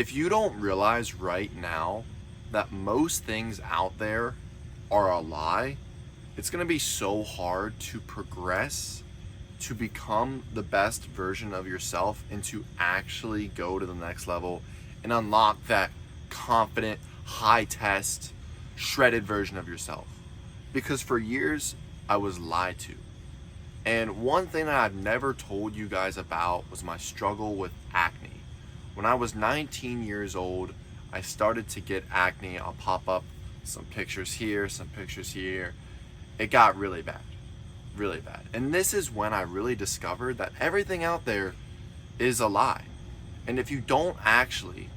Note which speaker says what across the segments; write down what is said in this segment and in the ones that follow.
Speaker 1: If you don't realize right now that most things out there are a lie, it's going to be so hard to progress, to become the best version of yourself, and to actually go to the next level and unlock that confident, high test, shredded version of yourself. Because for years, I was lied to. And one thing that I've never told you guys about was my struggle with acne. When I was 19 years old, I started to get acne. I'll pop up some pictures here, some pictures here. It got really bad, really bad. And this is when I really discovered that everything out there is a lie. And if you don't actually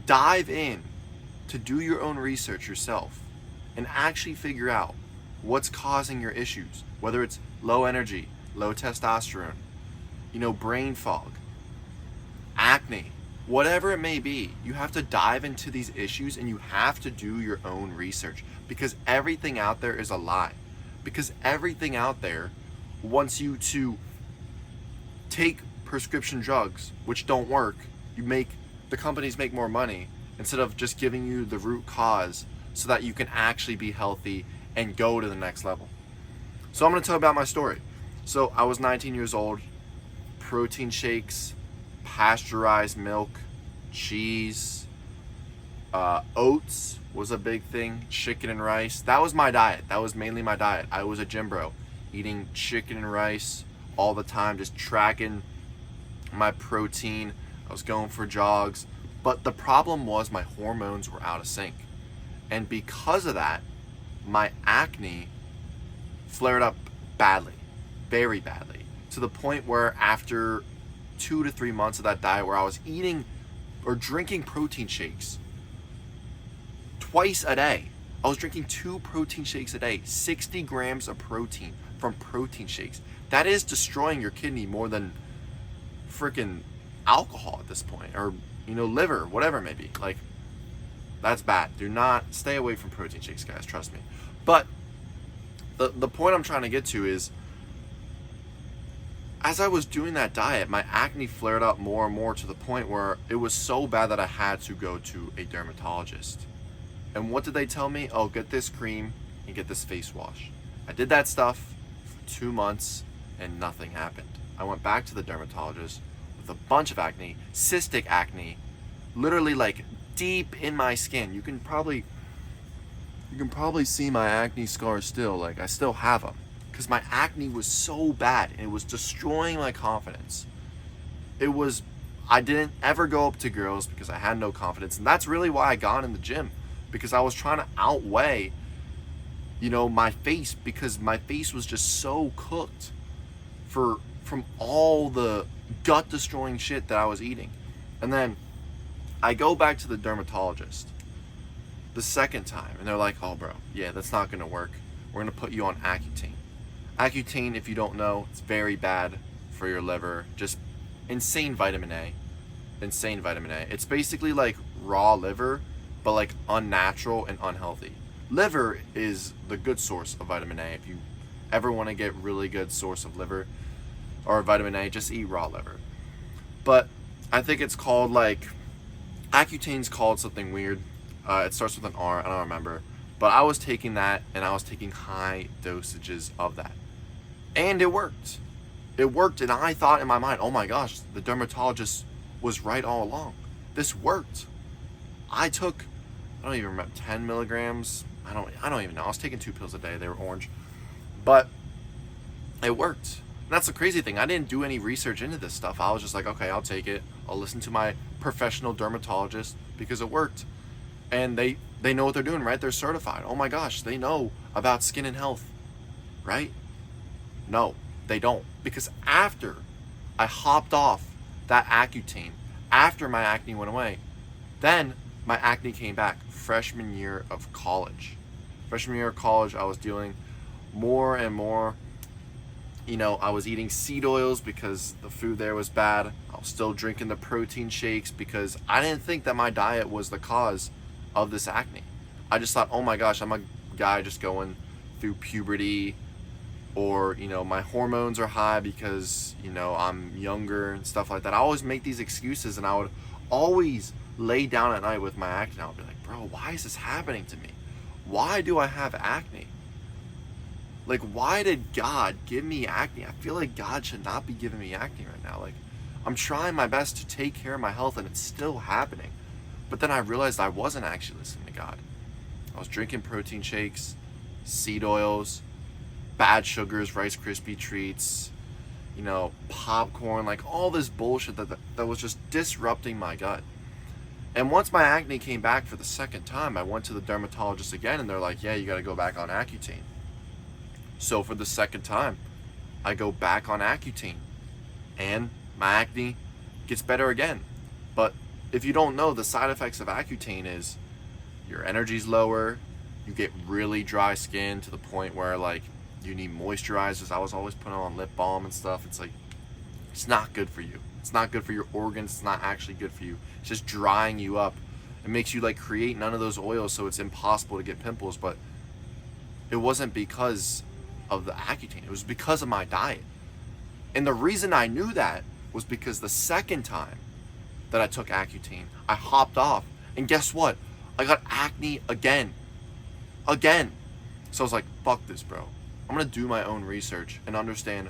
Speaker 1: dive in to do your own research yourself and actually figure out what's causing your issues, whether it's low energy, low testosterone, brain fog, acne, whatever it may be, you have to dive into these issues and you have to do your own research, because everything out there is a lie. Because everything out there wants you to take prescription drugs, which don't work. The companies make more money instead of just giving you the root cause so that you can actually be healthy and go to the next level. So I'm going to tell you about my story. So I was 19 years old, protein shakes, pasteurized milk, cheese, oats was a big thing, chicken and rice. That was my diet. That was mainly my diet. I was a gym bro, eating chicken and rice all the time, just tracking my protein. I was going for jogs. But the problem was my hormones were out of sync. And because of that, my acne flared up badly, very badly, to the point where after 2 to 3 months of that diet, where I was eating or drinking protein shakes twice a day. I was drinking 2 protein shakes a day, 60 grams of protein from protein shakes. That is destroying your kidney more than freaking alcohol at this point, or liver, whatever it may be. Like, that's bad. Do not stay away from protein shakes, guys, trust me. But the point I'm trying to get to is, as I was doing that diet, my acne flared up more and more, to the point where it was so bad that I had to go to a dermatologist. And what did they tell me? Oh, get this cream and get this face wash. I did that stuff for 2 months and nothing happened. I went back to the dermatologist with a bunch of acne, cystic acne, literally like deep in my skin. You can probably see my acne scars still. Like, I still have them, because my acne was so bad and it was destroying my confidence. I didn't ever go up to girls because I had no confidence. And that's really why I got in the gym, because I was trying to outweigh, my face, because my face was just so cooked from all the gut destroying shit that I was eating. And then I go back to the dermatologist the second time, and they're like, oh bro, yeah, that's not gonna work. We're gonna put you on Accutane. Accutane, if you don't know, it's very bad for your liver. Just insane vitamin A. Insane vitamin A. It's basically like raw liver, but like unnatural and unhealthy. Liver is the good source of vitamin A. If you ever want to get really good source of liver or vitamin A, just eat raw liver. But I think it's called Accutane's called something weird. It starts with an R, I don't remember. But I was taking that, and I was taking high dosages of that. And it worked. It worked, and I thought in my mind, oh my gosh, the dermatologist was right all along. This worked. I took, I don't even remember, 10 milligrams. I don't even know. I was taking 2 pills a day. They were orange. But it worked. And that's the crazy thing. I didn't do any research into this stuff. I was just like, okay, I'll take it. I'll listen to my professional dermatologist because it worked. And they know what they're doing, right? They're certified. Oh my gosh, they know about skin and health, right? No, they don't. Because after I hopped off that Accutane, after my acne went away, then my acne came back freshman year of college. Freshman year of college, I was dealing more and more. I was eating seed oils because the food there was bad. I was still drinking the protein shakes because I didn't think that my diet was the cause of this acne. I just thought, oh my gosh, I'm a guy just going through puberty, or my hormones are high because I'm younger and stuff like that. I always make these excuses, and I would always lay down at night with my acne. I'll be like, bro, why is this happening to me? Why do I have acne? Like, why did God give me acne? I feel like God should not be giving me acne right now. Like, I'm trying my best to take care of my health and it's still happening. But then I realized I wasn't actually listening to God. I was drinking protein shakes, seed oils, bad sugars, Rice Krispie treats, popcorn, like all this bullshit that was just disrupting my gut. And once my acne came back for the second time, I went to the dermatologist again and they're like, yeah, you got to go back on Accutane. So for the second time, I go back on Accutane and my acne gets better again. But if you don't know, the side effects of Accutane is your energy's lower, you get really dry skin to the point where like you need moisturizers. I was always putting on lip balm and stuff. It's like, it's not good for you. It's not good for your organs. It's not actually good for you. It's just drying you up. It makes you like create none of those oils, so it's impossible to get pimples. But it wasn't because of the Accutane. It was because of my diet. And the reason I knew that was because the second time that I took Accutane, I hopped off. And guess what? I got acne again. Again. So I was like, fuck this, bro. I'm going to do my own research and understand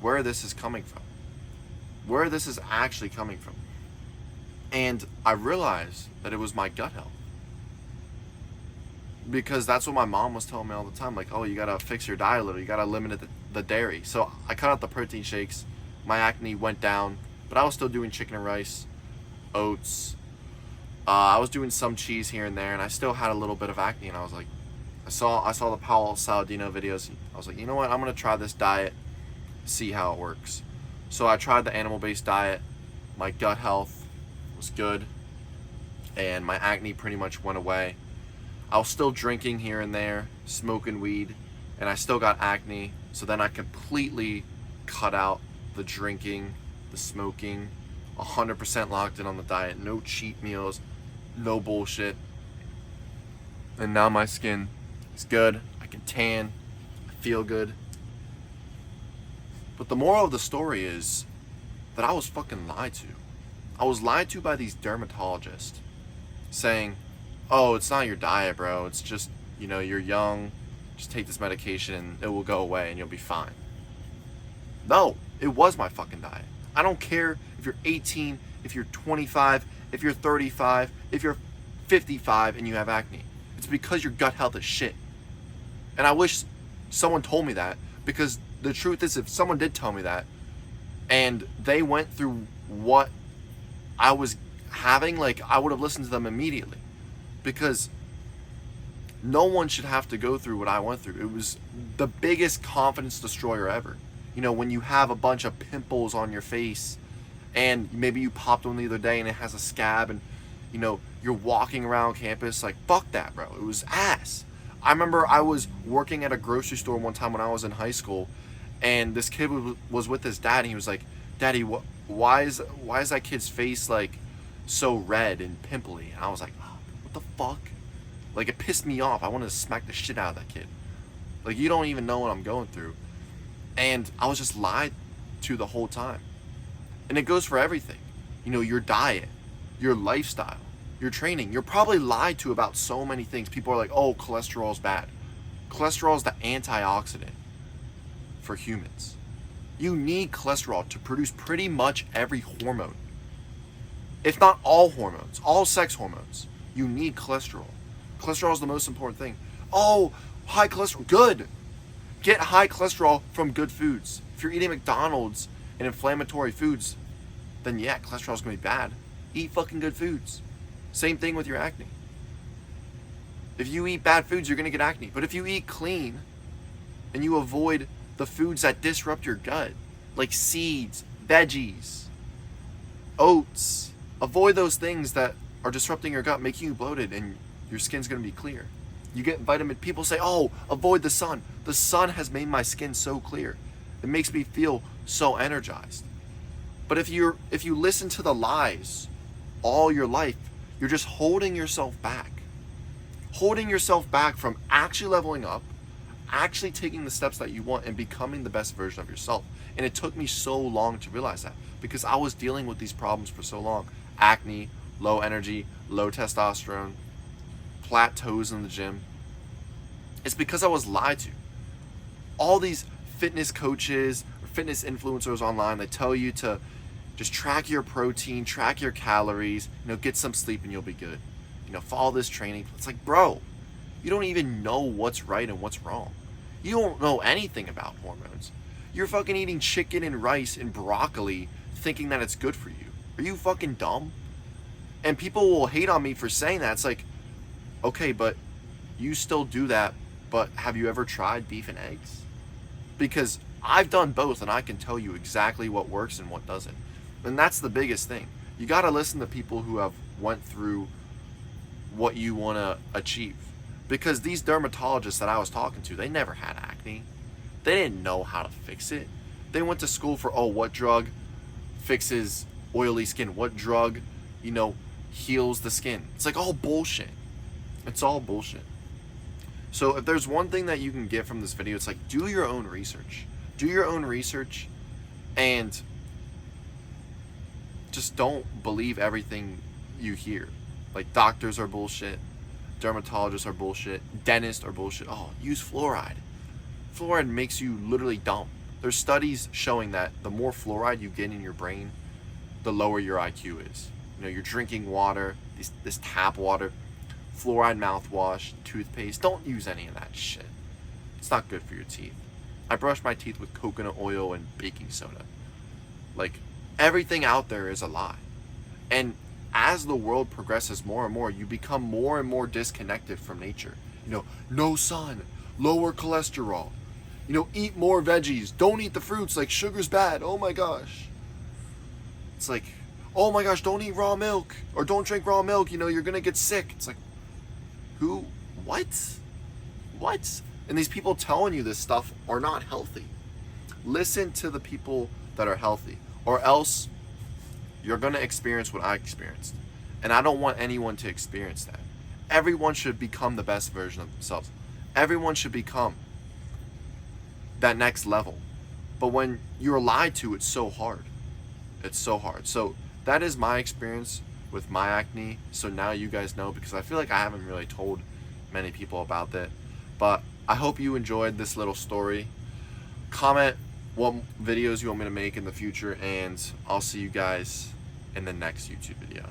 Speaker 1: where this is coming from. Where this is actually coming from. And I realized that it was my gut health. Because that's what my mom was telling me all the time. Like, oh, you got to fix your diet a little. You got to limit the dairy. So I cut out the protein shakes. My acne went down. But I was still doing chicken and rice, oats. I was doing some cheese here and there. And I still had a little bit of acne. And I was like, I saw the Paul Saladino videos. I was like, you know what? I'm going to try this diet. See how it works. So I tried the animal-based diet. My gut health was good. And my acne pretty much went away. I was still drinking here and there, smoking weed, and I still got acne. So then I completely cut out the drinking, the smoking, 100% locked in on the diet, no cheat meals, no bullshit. And now my skin is good. I can tan. I feel good. But the moral of the story is that I was fucking lied to. I was lied to by these dermatologists saying, oh, it's not your diet, bro. It's just, you're young. Just take this medication and it will go away and you'll be fine. No, it was my fucking diet. I don't care if you're 18, if you're 25, if you're 35, if you're 55 and you have acne. It's because your gut health is shit. And I wish someone told me that, because the truth is, if someone did tell me that and they went through what I was having, like, I would have listened to them immediately. Because no one should have to go through what I went through. It was the biggest confidence destroyer ever. When you have a bunch of pimples on your face and maybe you popped one the other day and it has a scab and, you're walking around campus, like, fuck that, bro. It was ass. I remember I was working at a grocery store one time when I was in high school, and this kid was with his dad, and he was like, Daddy, why is that kid's face, like, so red and pimply? And I was like, oh, what the fuck? Like, it pissed me off. I wanted to smack the shit out of that kid. Like, you don't even know what I'm going through. And I was just lied to the whole time. And it goes for everything. Your diet, your lifestyle, your training. You're probably lied to about so many things. People are like, oh, cholesterol's bad. Cholesterol is the antioxidant for humans. You need cholesterol to produce pretty much every hormone. If not all hormones, all sex hormones, you need cholesterol. Cholesterol is the most important thing. Oh, high cholesterol, good. Get high cholesterol from good foods. If you're eating McDonald's and inflammatory foods, then yeah, cholesterol is going to be bad. Eat fucking good foods. Same thing with your acne. If you eat bad foods, you're going to get acne. But if you eat clean and you avoid the foods that disrupt your gut, like seeds, veggies, oats, avoid those things that are disrupting your gut, making you bloated, and your skin's going to be clear. You get vitamin. People say, oh, avoid the sun. The sun has made my skin so clear. It makes me feel so energized. But if you listen to the lies all your life, you're just holding yourself back. Holding yourself back from actually leveling up, actually taking the steps that you want and becoming the best version of yourself. And it took me so long to realize that, because I was dealing with these problems for so long. Acne, low energy, low testosterone, plateaus in the gym. It's because I was lied to. All these fitness coaches or fitness influencers online, they tell you to just track your protein, track your calories, get some sleep and you'll be good. Follow this training. It's like, bro, you don't even know what's right and what's wrong. You don't know anything about hormones. You're fucking eating chicken and rice and broccoli thinking that it's good for you. Are you fucking dumb? And people will hate on me for saying that. It's like, okay, but you still do that, but have you ever tried beef and eggs? Because I've done both and I can tell you exactly what works and what doesn't. And that's the biggest thing. You got to listen to people who have went through what you want to achieve. Because these dermatologists that I was talking to, they never had acne. They didn't know how to fix it. They went to school for, what drug fixes oily skin? What drug, heals the skin? It's like all bullshit. It's all bullshit. So if there's one thing that you can get from this video, it's like, do your own research. Do your own research and just don't believe everything you hear. Like, doctors are bullshit, dermatologists are bullshit, dentists are bullshit. Use fluoride. Fluoride makes you literally dumb. There's studies showing that the more fluoride you get in your brain, the lower your IQ is. You're drinking water, this tap water, fluoride mouthwash, toothpaste. Don't use any of that shit. It's not good for your teeth. I brush my teeth with coconut oil and baking soda. Like, everything out there is a lie. And as the world progresses more and more, you become more and more disconnected from nature. No sun, lower cholesterol. Eat more veggies. Don't eat the fruits, like sugar's bad. Oh my gosh. It's like, oh my gosh, don't eat raw milk or don't drink raw milk. You're going to get sick. It's like, who? What? And these people telling you this stuff are not healthy. Listen to the people that are healthy, or else you're going to experience what I experienced. And I don't want anyone to experience that. Everyone should become the best version of themselves. Everyone should become that next level. But when you're lied to, it's so hard. It's so hard. So that is my experience with my acne. So now you guys know, because I feel like I haven't really told many people about that. But I hope you enjoyed this little story. Comment what videos you want me to make in the future, and I'll see you guys in the next YouTube video.